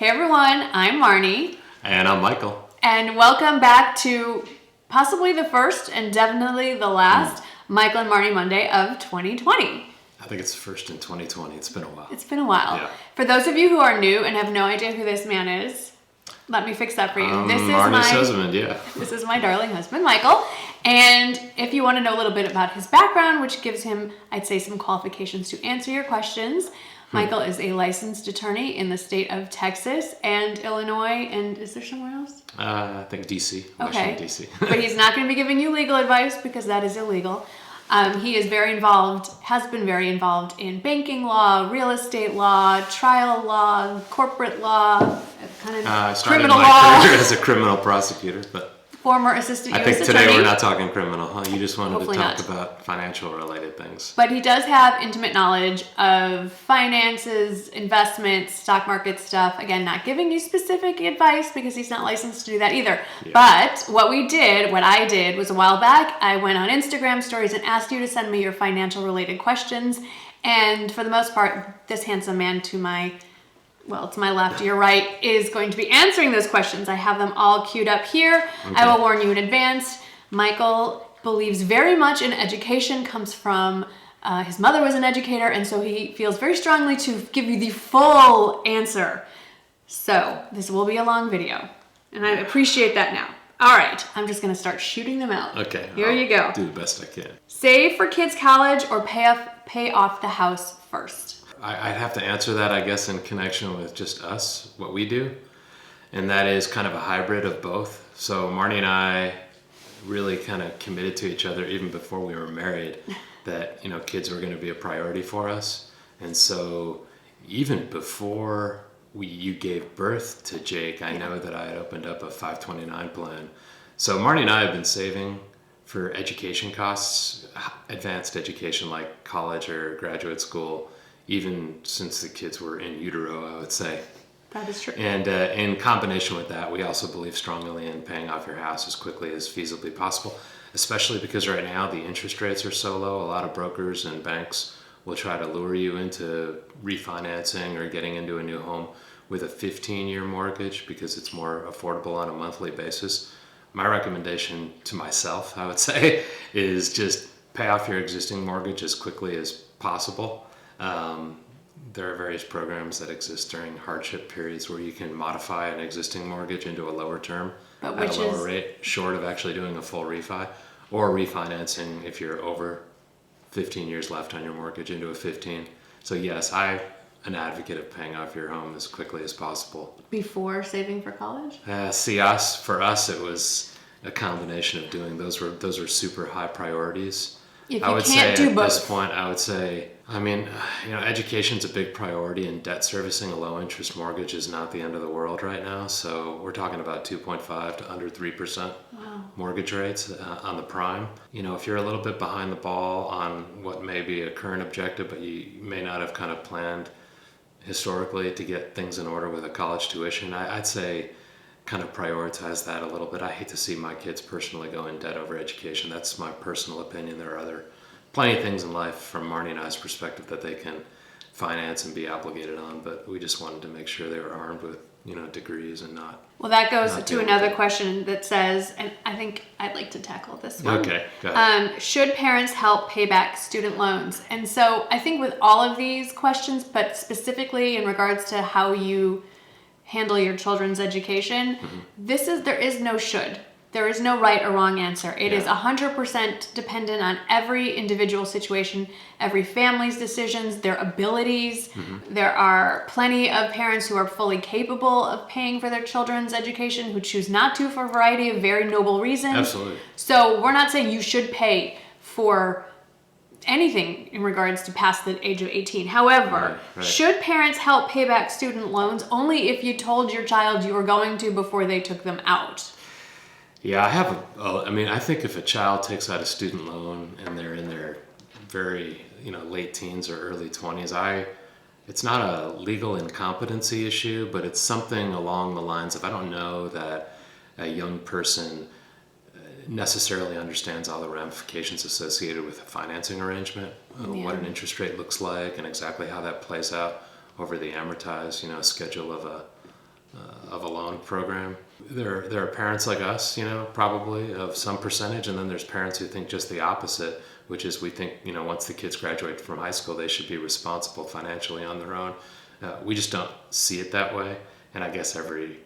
Hey everyone, I'm Marnie. And I'm Michael. And welcome back to possibly the first and definitely the last Michael and Marnie Monday of 2020. I think it's the first in 2020. It's been a while. It's been a while. Yeah. For those of you who are new and have no idea who this man is, let me fix that for you. This is Marnie's husband, yeah. This is my darling husband, Michael. And if you want to know a little bit about his background, which gives him, I'd say, some qualifications to answer your questions, Michael is a licensed attorney in the state of Texas and Illinois, and is there somewhere else? I think D.C. Okay. Washington, D.C. But he's not going to be giving you legal advice because that is illegal. He is very involved, has been very involved in banking law, real estate law, trial law, corporate law, kind of criminal law. I started my career as a criminal prosecutor, but former assistant U.S. I think attorney. today we're not talking criminal, huh? You just wanted Hopefully to talk not. about financial-related things. But he does have intimate knowledge of finances, investments, stock market stuff. Again, not giving you specific advice because he's not licensed to do that either. Yeah. But what I did was a while back, I went on Instagram stories and asked you to send me your financial-related questions. And for the most part, this handsome man to my left, your right, is going to be answering those questions. I have them all queued up here. Okay. I will warn you in advance. Michael believes very much in education, comes from, his mother was an educator, and so he feels very strongly to give you the full answer. So this will be a long video, and I appreciate that now. All right, I'm just gonna start shooting them out. Okay. Here you go. Do the best I can. Save for kids' college or pay off the house first? I'd have to answer that, I guess, in connection with just us, what we do. And that is kind of a hybrid of both. So Marnie and I really kind of committed to each other even before we were married that, kids were going to be a priority for us. And so even before you gave birth to Jake, I know that I had opened up a 529 plan. So Marnie and I have been saving for education costs, advanced education like college or graduate school, even since the kids were in utero, I would say. That is true. And in combination with that, we also believe strongly in paying off your house as quickly as feasibly possible, especially because right now the interest rates are so low. A lot of brokers and banks will try to lure you into refinancing or getting into a new home with a 15-year mortgage because it's more affordable on a monthly basis. My recommendation to myself, I would say, is just pay off your existing mortgage as quickly as possible. There are various programs that exist during hardship periods where you can modify an existing mortgage into a lower term at a lower rate, short of actually doing a full refi, or refinancing if you're over 15 years left on your mortgage into a 15. So yes, I'm an advocate of paying off your home as quickly as possible. Before saving for college? For us, it was a combination of doing those were super high priorities. If you can't do both. At this point, I would say, education's a big priority, and debt servicing a low interest mortgage is not the end of the world right now. So we're talking about 2.5 to under 3% mortgage rates on the prime. If you're a little bit behind the ball on what may be a current objective, but you may not have kind of planned historically to get things in order with a college tuition, I'd say kind of prioritize that a little bit. I hate to see my kids personally go in debt over education. That's my personal opinion. There are plenty of things in life from Marnie and I's perspective that they can finance and be obligated on, but we just wanted to make sure they were armed with, degrees and not. Well, that goes to another question that says, and I think I'd like to tackle this one. Okay, go ahead. Should parents help pay back student loans? And so I think with all of these questions, but specifically in regards to how you handle your children's education, there is no should. There is no right or wrong answer. It is 100% dependent on every individual situation, every family's decisions, their abilities. There are plenty of parents who are fully capable of paying for their children's education who choose not to for a variety of very noble reasons. Absolutely. So we're not saying you should pay for anything in regards to past the age of 18. However, should parents help pay back student loans only if you told your child you were going to before they took them out? Yeah, I think if a child takes out a student loan and they're in their very, late teens or early 20s, it's not a legal incompetency issue, but it's something along the lines of, I don't know that a young person necessarily understands all the ramifications associated with a financing arrangement, what an interest rate looks like, and exactly how that plays out over the amortized, schedule of of a loan program. There are parents like us, probably of some percentage, and then there's parents who think just the opposite, which is we think, once the kids graduate from high school, they should be responsible financially on their own. We just don't see it that way, and I guess every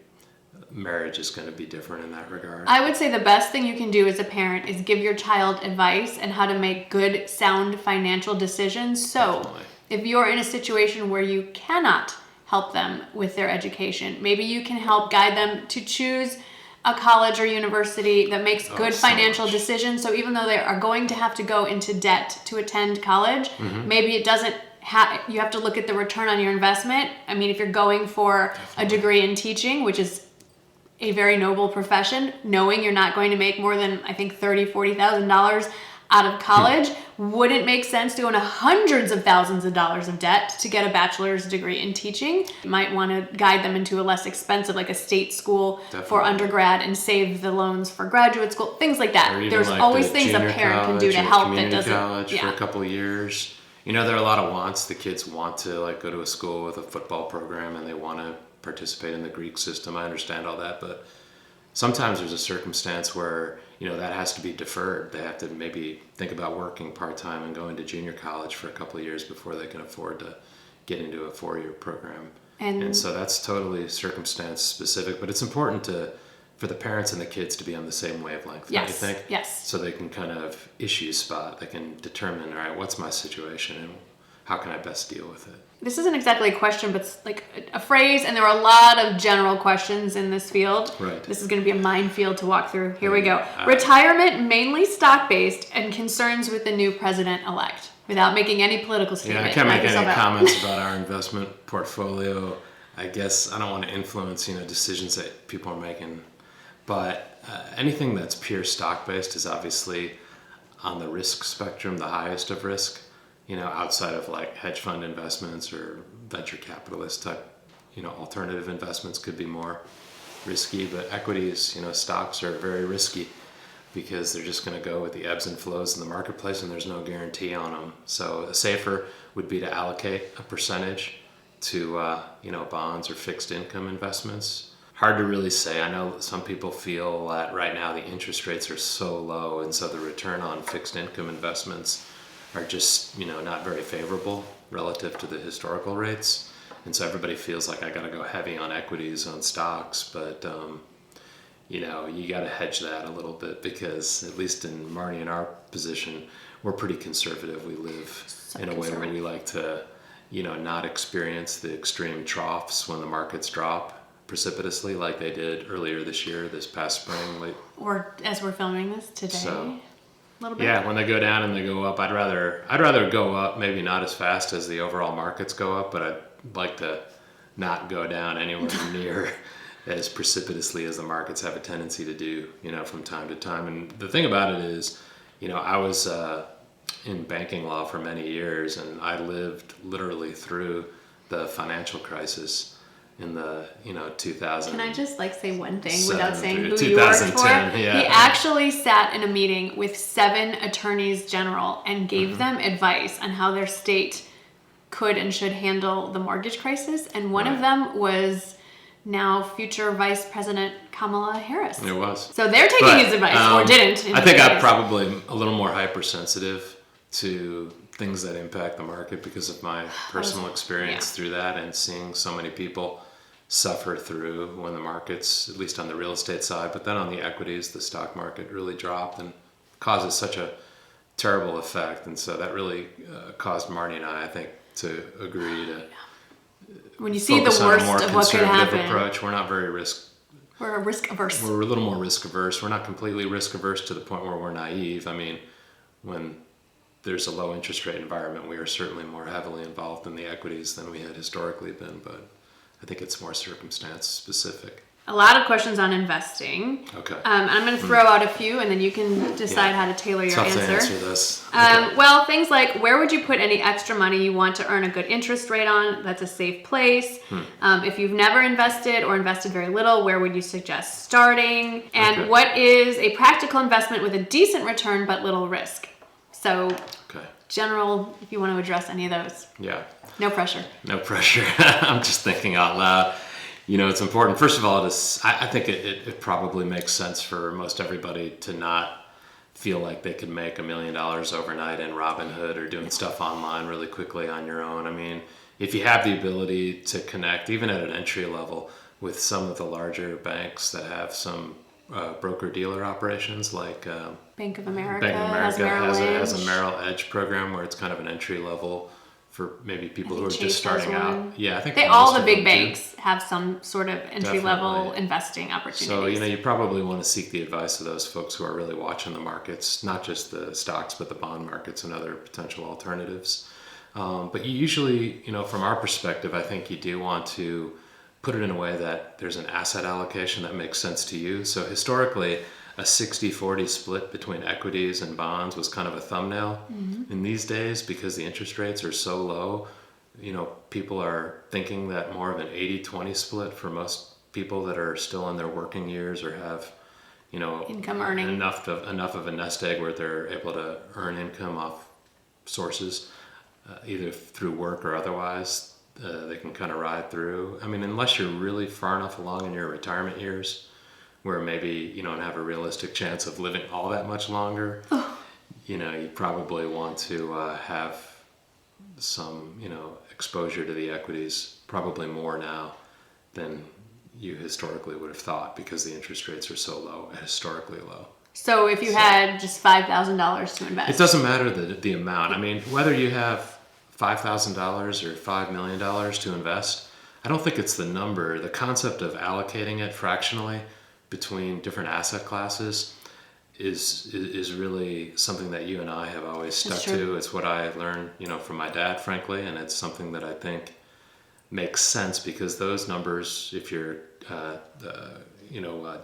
marriage is going to be different in that regard. I would say the best thing you can do as a parent is give your child advice and how to make good, sound financial decisions. So Definitely. If you're in a situation where you cannot help them with their education, maybe you can help guide them to choose a college or university that makes good financial decisions. So even though they are going to have to go into debt to attend college, maybe it doesn't you have to look at the return on your investment. I mean, if you're going for a degree in teaching, which is a very noble profession, knowing you're not going to make more than, I think, $30,000, $40,000 out of college, wouldn't make sense to go into hundreds of thousands of dollars of debt to get a bachelor's degree in teaching. You might want to guide them into a less expensive, like a state school for undergrad, and save the loans for graduate school, things like that. There's like always things a parent can do to help that doesn't. College for a couple of years. There are a lot of wants. The kids want to go to a school with a football program, and they want to participate in the Greek system. I understand all that, but sometimes there's a circumstance where that has to be deferred. They have to maybe think about working part-time and going to junior college for a couple of years before they can afford to get into a 4-year program. And so that's totally circumstance specific, but it's important for the parents and the kids to be on the same wavelength. Yes. Don't you think? Yes. So they can kind of issue spot. They can determine, all right, what's my situation and how can I best deal with it? This isn't exactly a question, but it's like a phrase, and there are a lot of general questions in this field. Right. This is going to be a minefield to walk through. Here we go. Retirement, mainly stock-based, and concerns with the new president-elect, without making any political statement. Yeah, I can't make any comments about our investment portfolio. I guess I don't want to influence, decisions that people are making. But anything that's pure stock-based is obviously on the risk spectrum, the highest of risk. Outside of like hedge fund investments or venture capitalist type, alternative investments could be more risky, but equities, stocks are very risky because they're just going to go with the ebbs and flows in the marketplace and there's no guarantee on them. So safer would be to allocate a percentage to, bonds or fixed income investments. Hard to really say. I know some people feel that right now the interest rates are so low, and so the return on fixed income investments are just, not very favorable relative to the historical rates. And so everybody feels like I got to go heavy on equities, on stocks, but, you got to hedge that a little bit because at least in Marnie and our position, we're pretty conservative. We live in a way where we like to, not experience the extreme troughs when the markets drop precipitously like they did earlier this year, this past spring. Or as we're filming this today. So, little bit. yeah, when they go down and they go up, I'd rather go up, maybe not as fast as the overall markets go up, but I'd like to not go down anywhere near as precipitously as the markets have a tendency to do, from time to time. And the thing about it is, I was in banking law for many years, and I lived literally through the financial crisis in the 2000. Can I just say one thing without saying who you worked for? Yeah. He actually sat in a meeting with 7 attorneys general and gave them advice on how their state could and should handle the mortgage crisis, and one of them was now future Vice President Kamala Harris. It was. So they're taking his advice, or didn't. I think I'm probably a little more hypersensitive to things that impact the market because of my personal experience through that and seeing so many people suffer through when the markets, at least on the real estate side, but then on the equities, the stock market really dropped and causes such a terrible effect. And so that really caused Marnie and I think, to agree to when you see the worst of what could happen. Approach. We're not very We're risk averse. We're a little more risk averse. We're not completely risk averse to the point where we're naive. I mean, when there's a low interest rate environment, we are certainly more heavily involved in the equities than we had historically been, but I think it's more circumstance specific. A lot of questions on investing. Okay. I'm going to throw out a few, and then you can decide how to tailor your answer. Tough to answer this. Well, things like, where would you put any extra money you want to earn a good interest rate on? That's a safe place. If you've never invested or invested very little, where would you suggest starting? And what is a practical investment with a decent return but little risk? So, general, if you want to address any of those. Yeah. No pressure. No pressure. I'm just thinking out loud. It's important. First of all, I think it probably makes sense for most everybody to not feel like they could make $1 million overnight in Robinhood or doing stuff online really quickly on your own. I mean, if you have the ability to connect, even at an entry level, with some of the larger banks that have some broker-dealer operations, like Bank of America, Bank of America has a Lynch. Merrill Edge program where it's kind of an entry level for maybe people who are Chase just starting has out. one. Yeah, I think All most the of big them do. banks have some sort of entry-level Definitely. investing opportunities. So, you probably want to seek the advice of those folks who are really watching the markets, not just the stocks, but the bond markets and other potential alternatives. But you usually, from our perspective, I think you do want to put it in a way that there's an asset allocation that makes sense to you. So historically, a 60-40 split between equities and bonds was kind of a thumbnail. In these days, because the interest rates are so low, people are thinking that more of an 80-20 split for most people that are still in their working years or have, income earning enough of a nest egg where they're able to earn income off sources, either through work or otherwise. They can kind of ride through. I mean, unless you're really far enough along in your retirement years where maybe you don't have a realistic chance of living all that much longer, you probably want to have some, exposure to the equities, probably more now than you historically would have thought because the interest rates are so low, historically low. So if you had just $5,000 to invest, It doesn't matter the amount. I mean, whether you have $5,000 or $5 million to invest, I don't think it's the number. The concept of allocating it fractionally between different asset classes is really something that you and I have always stuck to. It's what I learned, from my dad, frankly, and it's something that I think makes sense because those numbers, if you're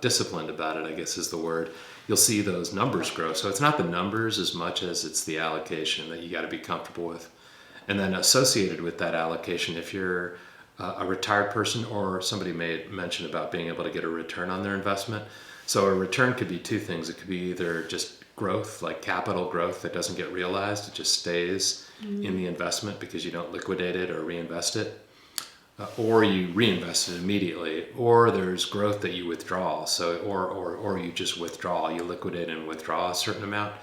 disciplined about it, I guess is the word, you'll see those numbers grow. So it's not the numbers as much as it's the allocation that you got to be comfortable with. And then associated with that allocation, if you're a retired person or somebody made mention about being able to get a return on their investment. So a return could be two things. It could be either just growth, like capital growth that doesn't get realized. It just stays in the investment because you don't liquidate it or reinvest it. Or you reinvest it immediately, or there's growth that you withdraw. So, or you just withdraw, you liquidate and withdraw a certain amount.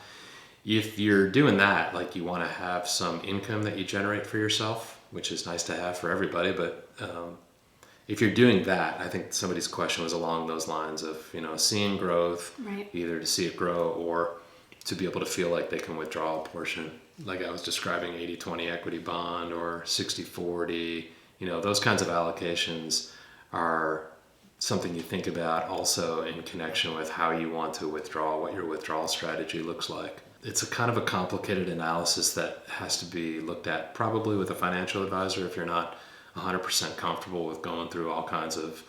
If you're doing that, like you want to have some income that you generate for yourself, which is nice to have for everybody, but if you're doing that, I think somebody's question was along those lines of, seeing growth, right, either to see it grow or to be able to feel like they can withdraw a portion. Like I was describing 80-20 equity bond or 60-40, those kinds of allocations are something you think about also in connection with how you want to withdraw, what your withdrawal strategy looks like. It's a kind of a complicated analysis that has to be looked at probably with a financial advisor if you're not 100% comfortable with going through all kinds of,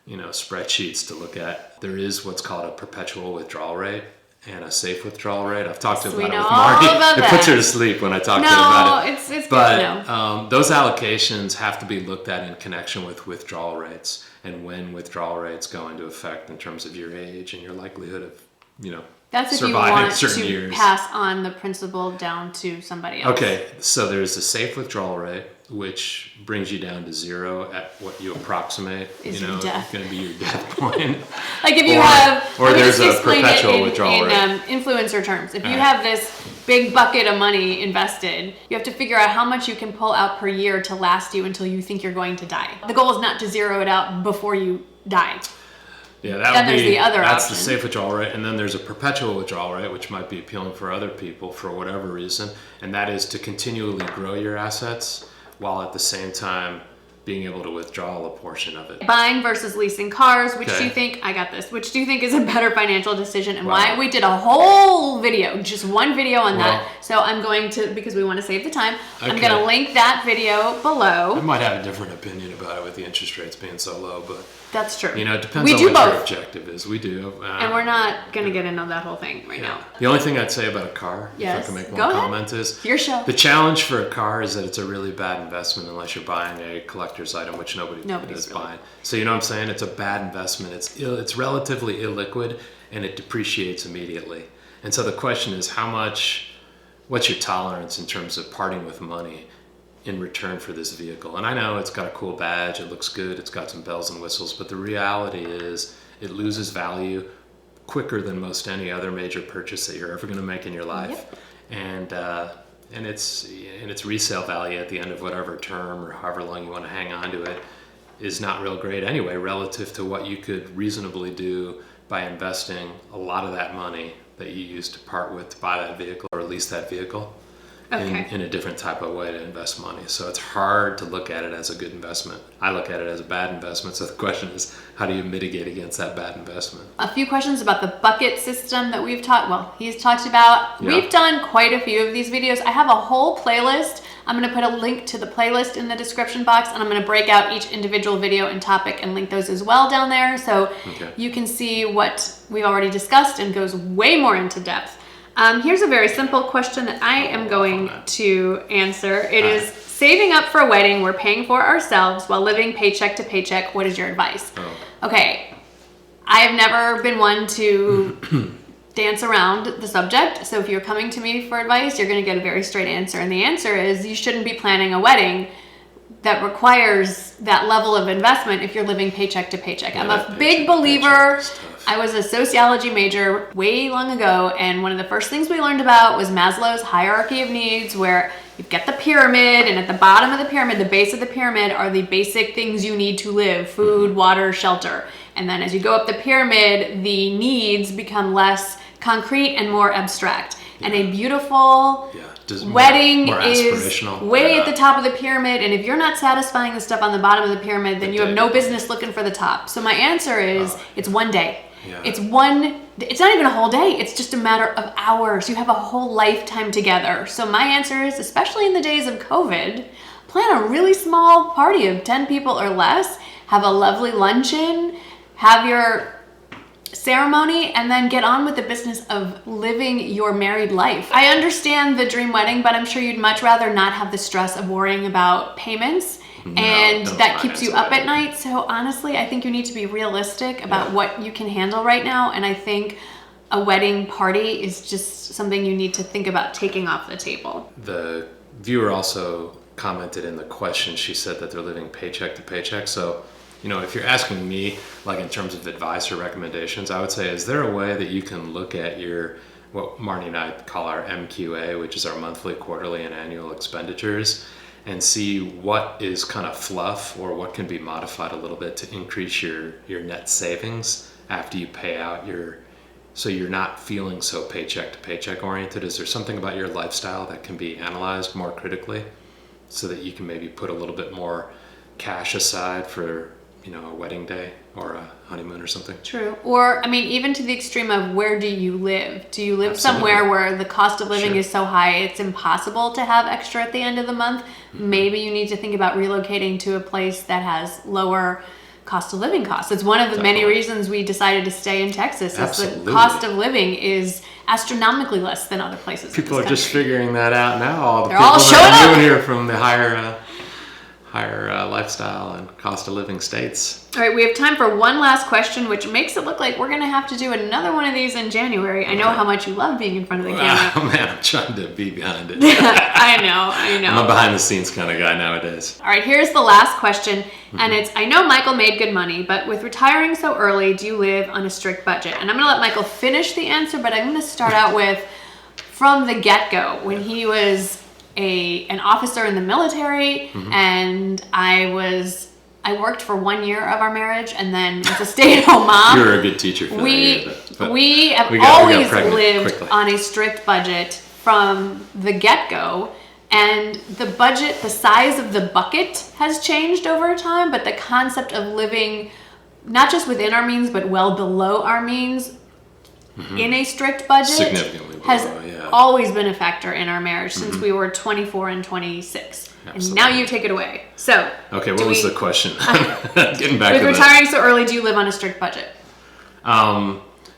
spreadsheets to look at. There is what's called a perpetual withdrawal rate and a safe withdrawal rate. I've talked about it with Marnie. It puts her to sleep when I talk to her about it. It's good but to know. Those allocations have to be looked at in connection with withdrawal rates and when withdrawal rates go into effect in terms of your age and your likelihood of, That's if you surviving want certain to years. pass on the principal down to somebody else. Okay, so there's a safe withdrawal rate, which brings you down to zero at what you approximate. Is your death. Going to be your death point. Like if you have, or let me there's just a explain perpetual it withdrawal in rate. Influencer terms. If you Alright. have this big bucket of money invested, you have to figure out how much you can pull out per year to last you until you think you're going to die. The goal is not to zero it out before you die. Yeah, Then there's the other that's option. the safe withdrawal rate, and then there's a perpetual withdrawal rate, which might be appealing for other people for whatever reason, and that is to continually grow your assets while at the same time being able to withdraw a portion of it. Buying versus leasing cars, which Okay. do you think, I got this, which do you think is a better financial decision and Wow. why? We did a whole video, just one video on Well- that. So I'm going to, because we want to save the time, I'm Okay. going to link that video I below. might have a different opinion about it with the interest rates being so low, but That's true. it depends We on do what your both. objective is. We do. And we're not going to get into that whole thing right now. The only thing I'd say about a car, if Yes. I can make Go one ahead. comment, is Your show. the challenge for a car is that it's a really bad investment unless you're buying a collector's item, which nobody Nobody's is really. buying. So you know what I'm saying? It's a bad investment. It's relatively illiquid and it depreciates immediately. And so the question is what's your tolerance in terms of parting with money in return for this vehicle? And I know it's got a cool badge, it looks good, it's got some bells and whistles, but the reality is it loses value quicker than most any other major purchase that you're ever going to make in your life. Yep. And its resale value at the end of whatever term or however long you want to hang on to it is not real great anyway, relative to what you could reasonably do by investing a lot of that money that you used to part with to buy that vehicle or lease that vehicle in a different type of way to invest money. So it's hard to look at it as a good investment. I look at it as a bad investment. So the question is, how do you mitigate against that bad investment? A few questions about the bucket system that he's talked about. Yeah. We've done quite a few of these videos. I have a whole playlist. I'm going to put a link to the playlist in the description box, and I'm going to break out each individual video and topic and link those as well down there. So you can see what we've already discussed and goes way more into depth. Here's a very simple question that I am going to answer. It is, saving up for a wedding we're paying for ourselves while living paycheck to paycheck. What is your advice? Okay, I have never been one to dance around the subject. So if you're coming to me for advice, you're going to get a very straight answer. And the answer is you shouldn't be planning a wedding that requires that level of investment if you're living paycheck to paycheck. I'm a big believer. I was a sociology major way long ago, and one of the first things we learned about was Maslow's hierarchy of needs, where you've got the pyramid, and at the bottom of the pyramid, the base of the pyramid, are the basic things you need to live: food, water, shelter. And then as you go up the pyramid, the needs become less concrete and more abstract. And a beautiful wedding is way at the top of the pyramid, and if you're not satisfying the stuff on the bottom of the pyramid, then you have no business looking for the top. So my answer is it's one day. It's not even a whole day. It's just a matter of hours. You have a whole lifetime together. So my answer is, especially in the days of COVID, plan a really small party of 10 people or less, have a lovely luncheon, have your ceremony, and then get on with the business of living your married life. I understand the dream wedding, but I'm sure you'd much rather not have the stress of worrying about payments, and that keeps you up at night. So honestly, I think you need to be realistic about what you can handle right now, and I think a wedding party is just something you need to think about taking off the table. The viewer also commented in the question, she said that they're living paycheck to paycheck. So if you're asking me, like in terms of advice or recommendations, I would say, is there a way that you can look at what Marnie and I call our MQA, which is our monthly, quarterly, and annual expenditures, and see what is kind of fluff or what can be modified a little bit to increase your net savings after you pay out so you're not feeling so paycheck to paycheck oriented? Is there something about your lifestyle that can be analyzed more critically so that you can maybe put a little bit more cash aside for a wedding day or a honeymoon or something? True. Or, even to the extreme of, where do you live? Do you live somewhere where the cost of living is so high it's impossible to have extra at the end of the month? Maybe you need to think about relocating to a place that has lower cost of living costs. It's one of the many reasons we decided to stay in Texas. Is the cost of living is astronomically less than other places. People are just figuring that out now. They're all showing up here from the higher lifestyle and cost of living states. All right, we have time for one last question, which makes it look like we're going to have to do another one of these in January. I know how much you love being in front of the camera. Oh man, I'm trying to be behind it. I know. I'm a behind the scenes kind of guy nowadays. All right, here's the last question, and it's, I know Michael made good money, but with retiring so early, do you live on a strict budget? And I'm going to let Michael finish the answer, but I'm going to start out with, from the get-go, when he was an officer in the military, and I worked for 1 year of our marriage, and then as a stay-at-home mom. You were a good teacher for we have always lived on a strict budget from the get-go, and the size of the bucket has changed over time, but the concept of living not just within our means, but well below our means in a strict budget has always been a factor in our marriage since we were 24 and 26. Absolutely. And now you take it away. So, okay, what was the question? Getting back with to retiring so early, do you live on a strict budget?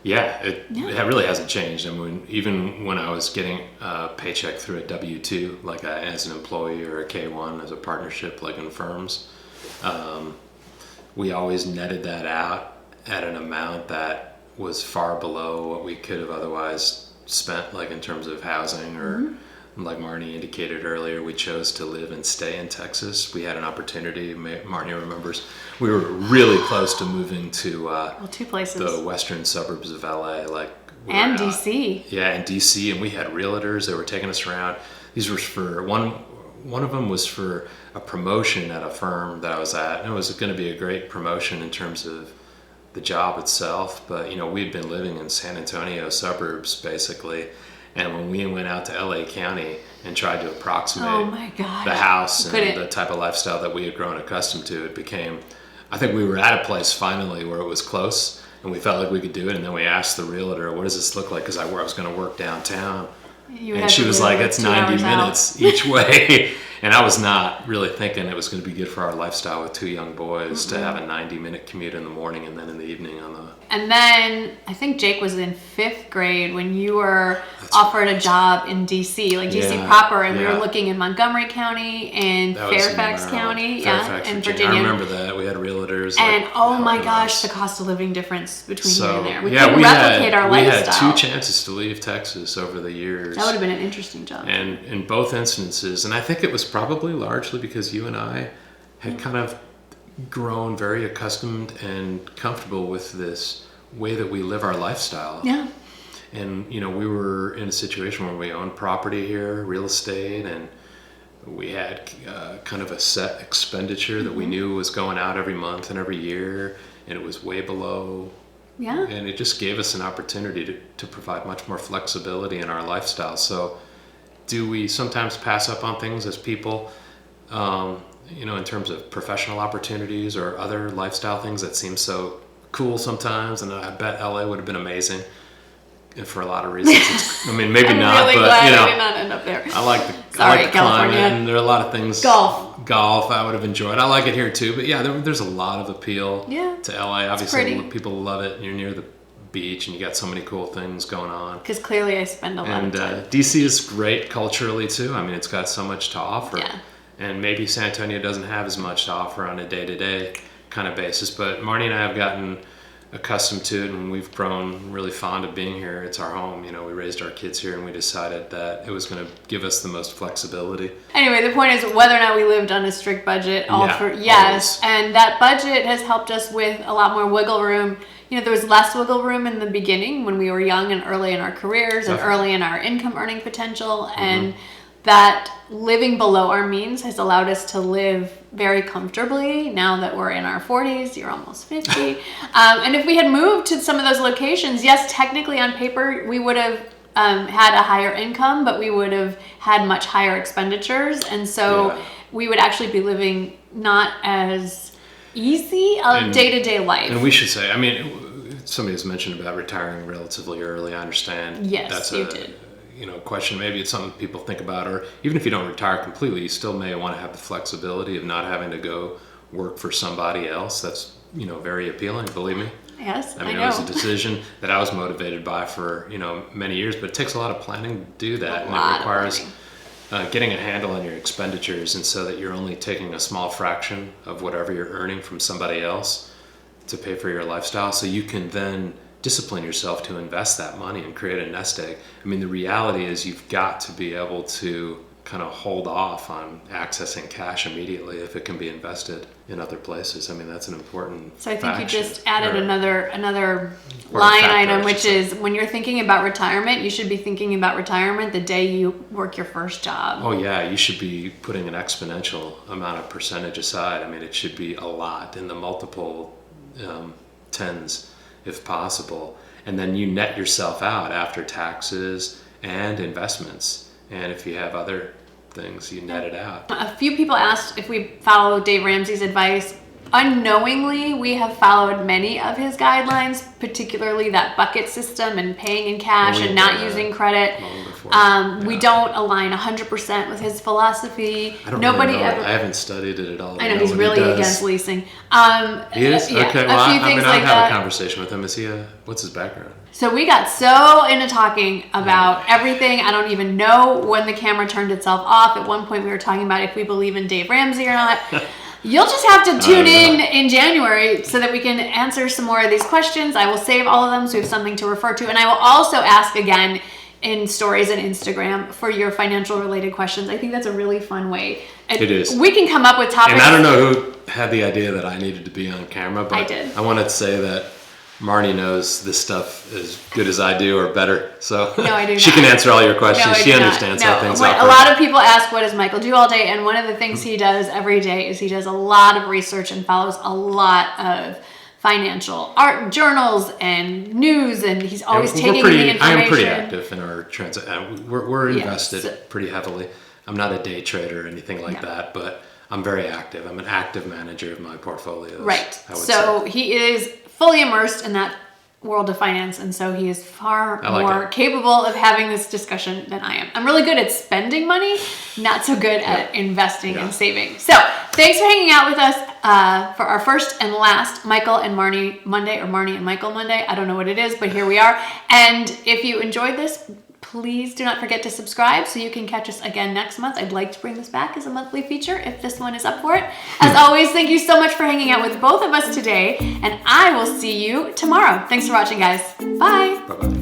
It really hasn't changed. Even when I was getting a paycheck through a W-2, like as an employee, or a K-1 as a partnership, like in firms, we always netted that out at an amount that was far below what we could have otherwise spent, like in terms of housing or like Marnie indicated earlier, we chose to live and stay in Texas. We had an opportunity, Marnie remembers, we were really close to moving to 2 places. the western suburbs of LA, like and DC. Yeah, in DC, and we had realtors that were taking us around. These were for one of them was for a promotion at a firm that I was at, and it was going to be a great promotion in terms of the job itself. But we'd been living in San Antonio suburbs basically, and when we went out to LA County and tried to approximate the house and the type of lifestyle that we had grown accustomed to, it became, I think we were at a place finally where it was close and we felt like we could do it. And then we asked the realtor, what does this look like? Because I was going to work downtown. And she was like, it's 90 minutes each way. And I was not really thinking it was going to be good for our lifestyle with 2 young boys to have a 90-minute commute in the morning and then in the evening on the... And then I think Jake was in 5th grade when you were offered a job in DC, like DC proper, and we were looking in Montgomery County and Fairfax County, and Virginia. I remember that. We had realtors. And oh my gosh, the cost of living difference between here and there. We couldn't replicate our lifestyle. We had 2 chances to leave Texas over the years. That would have been an interesting job. And in both instances, and I think it was probably largely because you and I had kind of grown very accustomed and comfortable with this way that we live our lifestyle. Yeah. And, we were in a situation where we owned property here, real estate, and we had kind of a set expenditure that we knew was going out every month and every year, and it was way below. Yeah. And it just gave us an opportunity to provide much more flexibility in our lifestyle. So do we sometimes pass up on things as people, in terms of professional opportunities or other lifestyle things that seem so cool sometimes? And I bet LA would have been amazing for a lot of reasons. Maybe I'm not, really but glad I did not end up there. I like the climate, and there are a lot of things. Golf I would have enjoyed. I like it here too, but there's a lot of appeal to LA. Obviously, people love it. You're near the beach and you got so many cool things going on. Because clearly I spend a lot of time. And DC is great culturally too. It's got so much to offer. Yeah. And maybe San Antonio doesn't have as much to offer on a day-to-day kind of basis, but Marnie and I have gotten accustomed to it, and we've grown really fond of being here. It's our home. We raised our kids here, and we decided that it was going to give us the most flexibility. Anyway, the point is whether or not we lived on a strict budget, always. And that budget has helped us with a lot more wiggle room. There was less wiggle room in the beginning when we were young and early in our careers and early in our income earning potential, and that living below our means has allowed us to live very comfortably now that we're in our 40s. You're almost 50. And if we had moved to some of those locations, yes, technically on paper, we would have had a higher income, but we would have had much higher expenditures. And so we would actually be living not as easy a day-to-day life. And we should say, somebody has mentioned about retiring relatively early. I understand. Yes, you did. Question. Maybe it's something people think about, or even if you don't retire completely, you still may want to have the flexibility of not having to go work for somebody else. That's, very appealing, believe me. Yes, I know. It was a decision that I was motivated by for, many years, but it takes a lot of planning to do that. And it requires getting a handle on your expenditures, and so that you're only taking a small fraction of whatever you're earning from somebody else to pay for your lifestyle, so you can then discipline yourself to invest that money and create a nest egg. The reality is you've got to be able to kind of hold off on accessing cash immediately if it can be invested in other places. That's an important So I think you just added another line item, which is when you're thinking about retirement, you should be thinking about retirement the day you work your first job. Oh yeah, you should be putting an exponential amount of percentage aside. It should be a lot, in the multiple tens if possible. And then you net yourself out after taxes and investments. And if you have other things, you net it out. A few people asked if we follow Dave Ramsey's advice. Unknowingly, we have followed many of his guidelines, particularly that bucket system and paying in cash and not using credit. We don't align 100% with his philosophy. I don't really know. I haven't studied it at all. I know he's really against leasing. He is? Yeah, okay, well, I'll have a conversation with him. What's his background? So we got so into talking about everything. I don't even know when the camera turned itself off. At one point we were talking about if we believe in Dave Ramsey or not. You'll just have to tune in January so that we can answer some more of these questions. I will save all of them so we have something to refer to. And I will also ask again, in stories and Instagram for your financial related questions. I think that's a really fun way. And it is. We can come up with topics. And I don't know who had the idea that I needed to be on camera, but I did. I wanted to say that Marnie knows this stuff as good as I do or better. So no, I do not. She can answer all your questions. No, she understands how things operate. A lot of people ask, what does Michael do all day? And one of the things he does every day is he does a lot of research and follows a lot of financial art journals and news, and he's always taking the information. I am pretty active in our we're invested pretty heavily. I'm not a day trader or anything like that, but I'm very active. I'm an active manager of my portfolios. Right. So he is fully immersed in that world of finance, and so he is far more capable of having this discussion than I am. I'm really good at spending money, not so good at investing and saving. So thanks for hanging out with us for our first and last Michael and Marnie Monday, or Marnie and Michael Monday. I don't know what it is, but here we are. And if you enjoyed this, please do not forget to subscribe so you can catch us again next month. I'd like to bring this back as a monthly feature if this one is up for it. As always, thank you so much for hanging out with both of us today, and I will see you tomorrow. Thanks for watching, guys. Bye. Bye-bye.